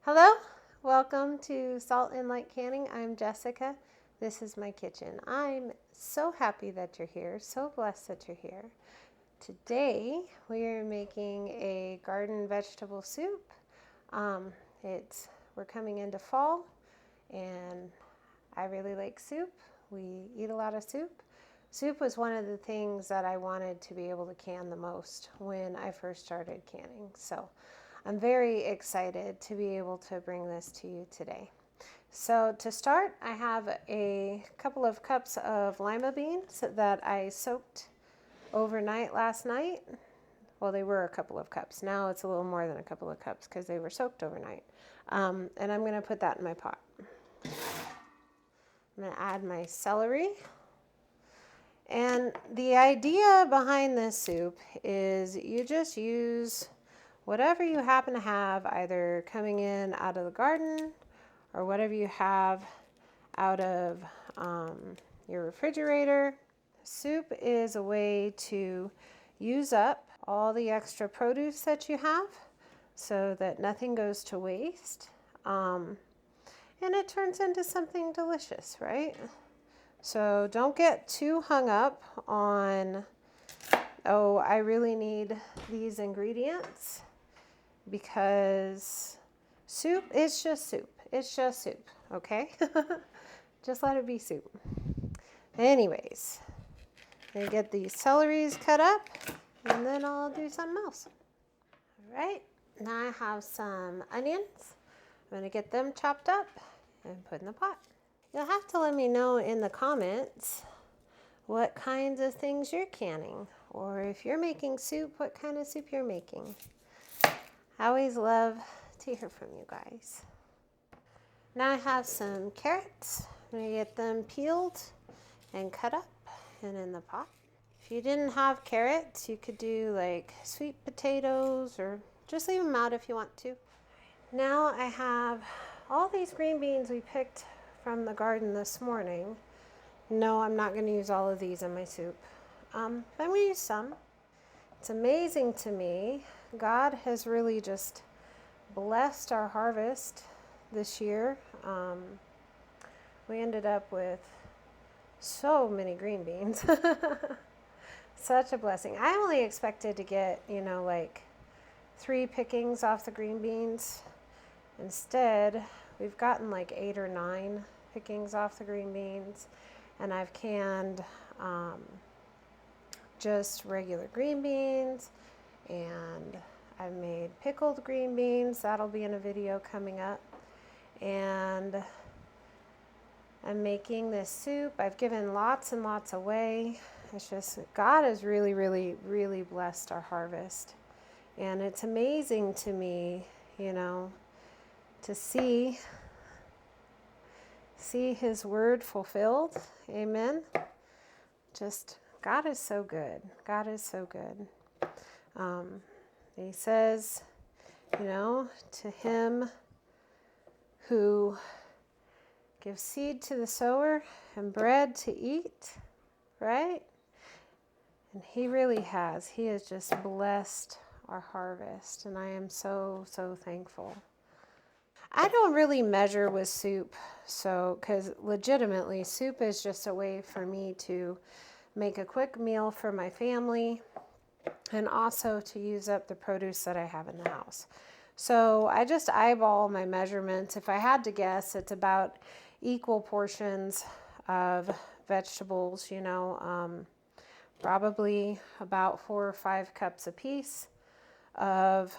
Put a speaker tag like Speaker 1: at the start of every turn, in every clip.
Speaker 1: Hello, welcome to Salt and Light Canning. I'm Jessica. This is my kitchen. I'm so happy that you're here, so blessed that you're here. Today we are making a garden vegetable soup. Um, we're coming into fall, and I really like soup. We eat a lot of soup. Soup was one of the things that I wanted to be able to can the most when I first started canning. So I'm very excited to be able to bring this to you today. So to start, I have a couple of cups of lima beans that I soaked overnight last night. Well, they were a couple of cups. Now it's a little more than a couple of cups because they were soaked overnight. And I'm going to put that in my pot. I'm going to add my celery. And the idea behind this soup is you just use whatever you happen to have, either coming in out of the garden or whatever you have out of your refrigerator. Soup is a way to use up all the extra produce that you have so that nothing goes to waste. And it turns into something delicious, right? So don't get too hung up on, oh, I really need these ingredients, because soup is just soup. It's just soup, okay? Just let it be soup. Anyways, I get these celeries cut up, and then I'll do something else. All right, now I have some onions. I'm gonna get them chopped up and put in the pot. You'll have to let me know in the comments what kinds of things you're canning, or if you're making soup, what kind of soup you're making. I always love to hear from you guys. Now I have some carrots. I'm going to get them peeled and cut up and in the pot. If you didn't have carrots, you could do like sweet potatoes, or just leave them out if you want to. Now I have all these green beans we picked from the garden this morning. No, I'm not going to use all of these in my soup, but I'm going to use some. It's amazing to me. God has really just blessed our harvest this year. We ended up with so many green beans. Such a blessing. I only expected to get, like 3 pickings off the green beans. Instead, we've gotten like 8 or 9 pickings off the green beans. And I've canned just regular green beans, and I've made pickled green beans. That'll be in a video coming up. And I'm making this soup. I've given lots and lots away. It's just, God has really, really, really blessed our harvest. And it's amazing to me, to see His word fulfilled. Amen. Just, God is so good. God is so good. He says, to him who gives seed to the sower and bread to eat, right? And He really has. He has just blessed our harvest, and I am so, so thankful. I don't really measure with soup, because legitimately, soup is just a way for me to make a quick meal for my family, and also to use up the produce that I have in the house. So I just eyeball my measurements. If I had to guess, it's about equal portions of vegetables, probably about 4 or 5 cups a piece of,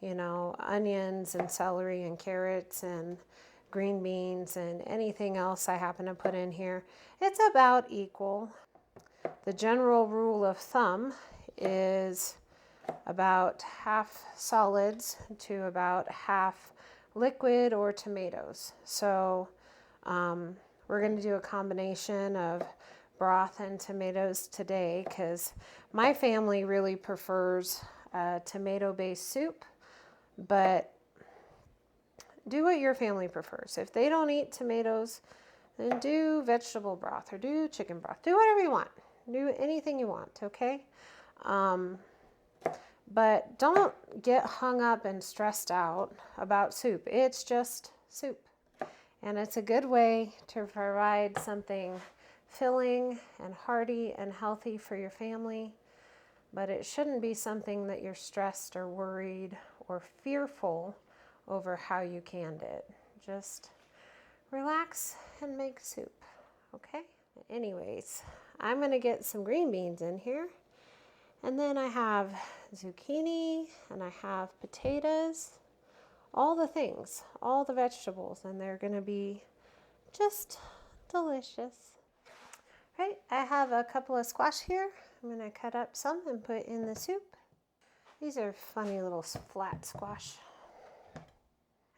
Speaker 1: onions and celery and carrots and green beans and anything else I happen to put in here. It's about equal. The general rule of thumb is about half solids to about half liquid or tomatoes. So we're going to do a combination of broth and tomatoes today, because my family really prefers tomato-based soup, but do what your family prefers. If they don't eat tomatoes, then do vegetable broth or do chicken broth. Do whatever you want. Do anything you want, okay? But don't get hung up and stressed out about soup. It's just soup. And it's a good way to provide something filling and hearty and healthy for your family. But it shouldn't be something that you're stressed or worried or fearful over how you canned it. Just relax and make soup, okay? Anyways, I'm gonna get some green beans in here. And then I have zucchini and I have potatoes, all the things, all the vegetables, and they're gonna be just delicious. Right, I have a couple of squash here. I'm gonna cut up some and put in the soup. These are funny little flat squash.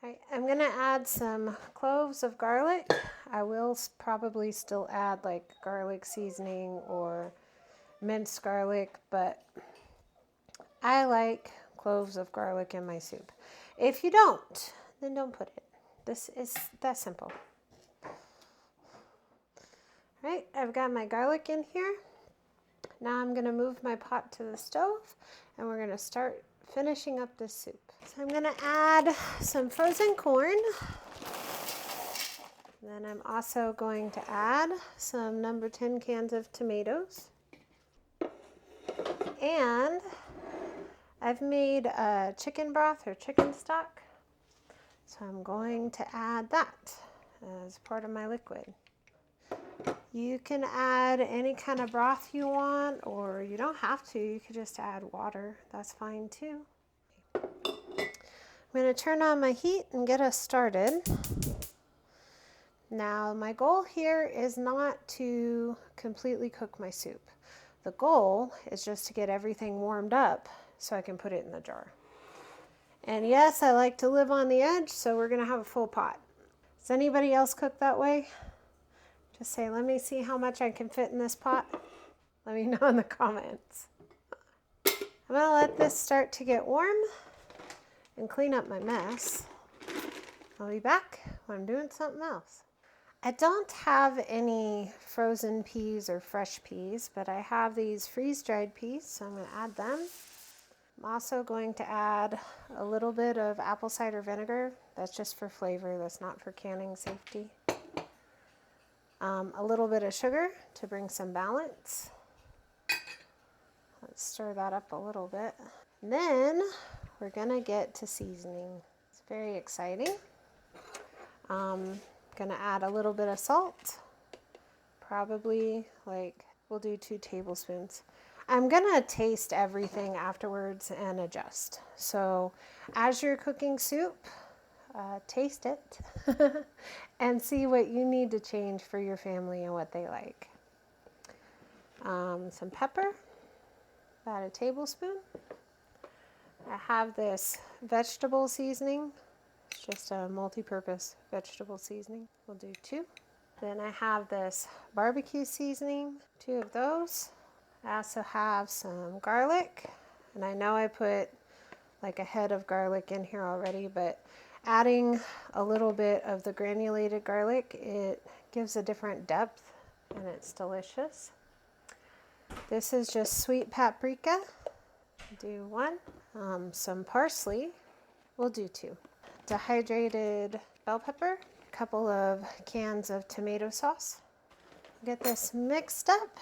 Speaker 1: Right, I'm gonna add some cloves of garlic. I will probably still add like garlic seasoning or minced garlic, but I like cloves of garlic in my soup. If you don't, then don't put it. This is that simple. Right, I've got my garlic in here. Now I'm gonna move my pot to the stove and we're gonna start finishing up this soup. So I'm gonna add some frozen corn. Then I'm also going to add some number 10 cans of tomatoes. And I've made a chicken broth or chicken stock. So I'm going to add that as part of my liquid. You can add any kind of broth you want, or you don't have to. You could just add water. That's fine too. I'm going to turn on my heat and get us started. Now, my goal here is not to completely cook my soup. The goal is just to get everything warmed up so I can put it in the jar. And yes, I like to live on the edge, so we're going to have a full pot. Does anybody else cook that way? Just say, let me see how much I can fit in this pot. Let me know in the comments. I'm going to let this start to get warm and clean up my mess. I'll be back when I'm doing something else. I don't have any frozen peas or fresh peas, but I have these freeze-dried peas, so I'm going to add them. I'm also going to add a little bit of apple cider vinegar. That's just for flavor, that's not for canning safety. A little bit of sugar to bring some balance. Let's stir that up a little bit. And then we're gonna get to seasoning. It's very exciting. Gonna add a little bit of salt. Probably we'll do 2 tablespoons. I'm gonna taste everything afterwards and adjust. So as you're cooking soup, taste it and see what you need to change for your family and what they like. Some pepper, about a tablespoon. I have this vegetable seasoning. It's just a multi-purpose vegetable seasoning. We'll do 2. Then I have this barbecue seasoning, 2 of those. I also have some garlic, and I know I put like a head of garlic in here already, but adding a little bit of the granulated garlic, it gives a different depth and it's delicious. This is just sweet paprika. Do 1. Some parsley. We'll do 2. Dehydrated bell pepper. A couple of cans of tomato sauce. Get this mixed up.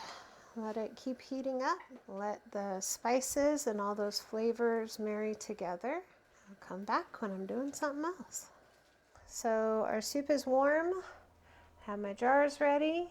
Speaker 1: Let it keep heating up. Let the spices and all those flavors marry together. I'll come back when I'm doing something else. So our soup is warm. Have my jars ready.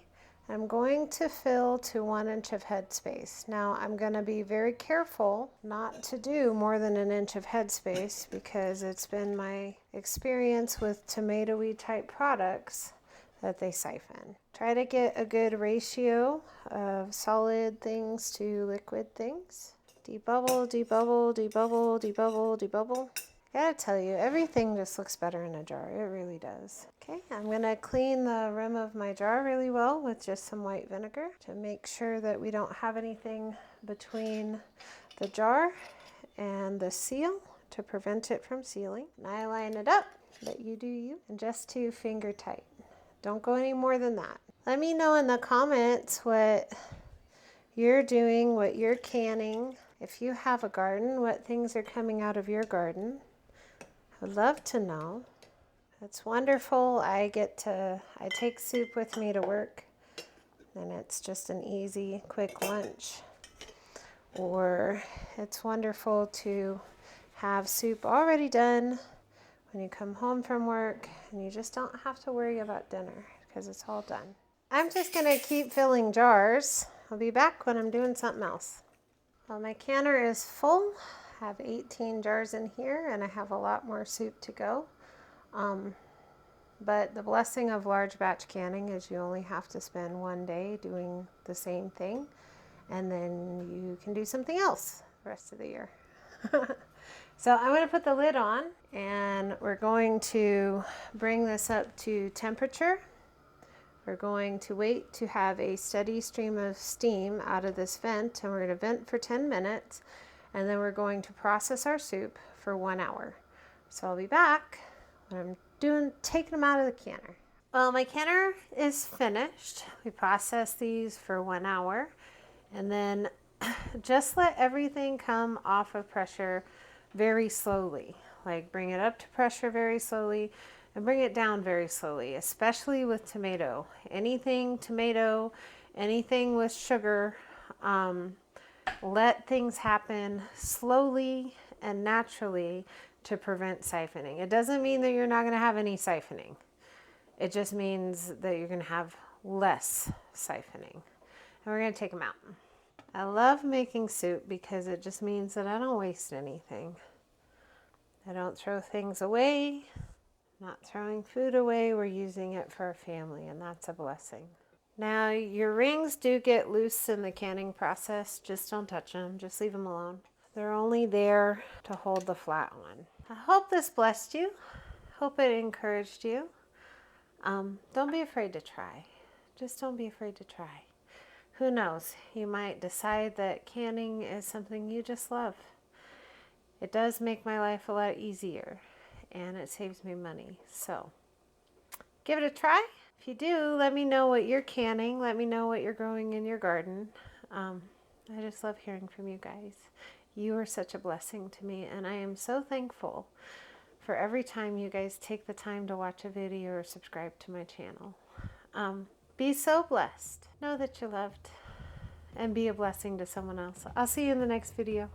Speaker 1: I'm going to fill to 1 inch of headspace. Now I'm going to be very careful not to do more than 1 inch of headspace because it's been my experience with tomatoey type products that they siphon. Try to get a good ratio of solid things to liquid things. Debubble, debubble, debubble, debubble, debubble. I gotta tell you, everything just looks better in a jar. It really does. Okay, I'm gonna clean the rim of my jar really well with just some white vinegar to make sure that we don't have anything between the jar and the seal to prevent it from sealing. And I line it up, but you do you, and just to finger tight. Don't go any more than that. Let me know in the comments what you're doing, what you're canning, If you have a garden, what things are coming out of your garden? I'd love to know. It's wonderful. I take soup with me to work, and it's just an easy, quick lunch. Or it's wonderful to have soup already done when you come home from work, and you just don't have to worry about dinner because it's all done. I'm just gonna keep filling jars. I'll be back when I'm doing something else. Well, my canner is full. I have 18 jars in here, and I have a lot more soup to go. But the blessing of large batch canning is you only have to spend one day doing the same thing, and then you can do something else the rest of the year. So I'm going to put the lid on, and we're going to bring this up to temperature. We're going to wait to have a steady stream of steam out of this vent, and we're going to vent for 10 minutes, and then we're going to process our soup for 1 hour. So I'll be back when I'm taking them out of the canner. Well, my canner is finished. We processed these for 1 hour, and then just let everything come off of pressure very slowly. Like bring it up to pressure very slowly and bring it down very slowly, especially with tomato. Anything tomato, anything with sugar, let things happen slowly and naturally to prevent siphoning. It doesn't mean that you're not going to have any siphoning. It just means that you're going to have less siphoning. And we're going to take them out. I love making soup because it just means that I don't waste anything. I don't throw things away. Not throwing food away. We're using it for our family, and that's a blessing. Now, your rings do get loose in the canning process. Just don't touch them. Just leave them alone. They're only there to hold the flat on. I hope this blessed you. Hope it encouraged you. Don't be afraid to try. Just don't be afraid to try. Who knows? You might decide that canning is something you just love. It does make my life a lot easier, and it saves me money. So give it a try. If you do, let me know what you're canning. Let me know what you're growing in your garden. I just love hearing from you guys. You are such a blessing to me, and I am so thankful for every time you guys take the time to watch a video or subscribe to my channel. Be so blessed. Know that you're loved, and be a blessing to someone else. I'll see you in the next video.